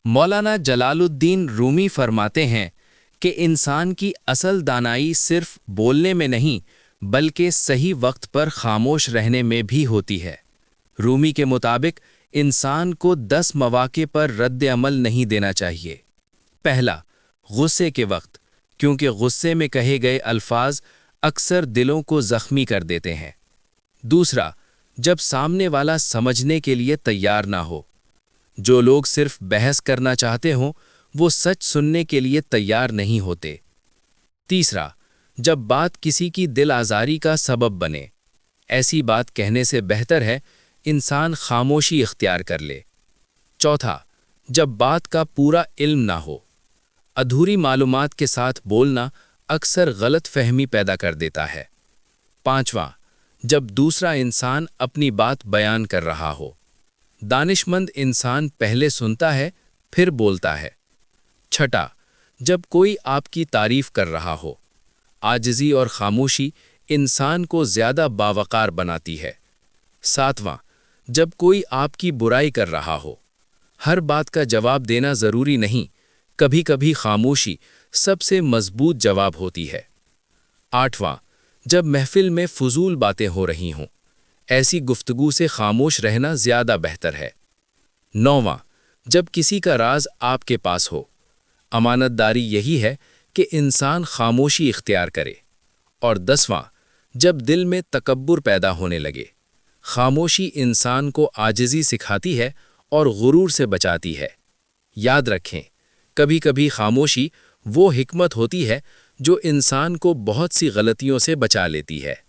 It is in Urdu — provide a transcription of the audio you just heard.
مولانا جلالالدین رومی فرماتے ہیں کہ انسان کی اصل دانائی صرف بولنے میں نہیں بلکہ صحیح وقت پر خاموش رہنے میں بھی ہوتی ہے۔ رومی کے مطابق انسان کو 10 مواقع پر رد عمل نہیں دینا چاہیے۔ پہلا، غصے کے وقت، کیونکہ غصے میں کہے گئے الفاظ اکثر دلوں کو زخمی کر دیتے ہیں۔ دوسرا، جب سامنے والا سمجھنے کے لیے تیار نہ ہو۔ جو لوگ صرف بحث کرنا چاہتے ہوں وہ سچ سننے کے لیے تیار نہیں ہوتے۔ تیسرا، جب بات کسی کی دل آزاری کا سبب بنے۔ ایسی بات کہنے سے بہتر ہے انسان خاموشی اختیار کر لے۔ چوتھا، جب بات کا پورا علم نہ ہو۔ ادھوری معلومات کے ساتھ بولنا اکثر غلط فہمی پیدا کر دیتا ہے۔ پانچواں، جب دوسرا انسان اپنی بات بیان کر رہا ہو۔ دانشمند انسان پہلے سنتا ہے پھر بولتا ہے۔ چھٹا، جب کوئی آپ کی تعریف کر رہا ہو۔ عاجزی اور خاموشی انسان کو زیادہ باوقار بناتی ہے۔ ساتواں، جب کوئی آپ کی برائی کر رہا ہو۔ ہر بات کا جواب دینا ضروری نہیں، کبھی کبھی خاموشی سب سے مضبوط جواب ہوتی ہے۔ آٹھواں، جب محفل میں فضول باتیں ہو رہی ہوں۔ ایسی گفتگو سے خاموش رہنا زیادہ بہتر ہے۔ نوواں، جب کسی کا راز آپ کے پاس ہو۔ امانت داری یہی ہے کہ انسان خاموشی اختیار کرے۔ اور 10واں، جب دل میں تکبر پیدا ہونے لگے۔ خاموشی انسان کو عاجزی سکھاتی ہے اور غرور سے بچاتی ہے۔ یاد رکھیں، کبھی کبھی خاموشی وہ حکمت ہوتی ہے جو انسان کو بہت سی غلطیوں سے بچا لیتی ہے۔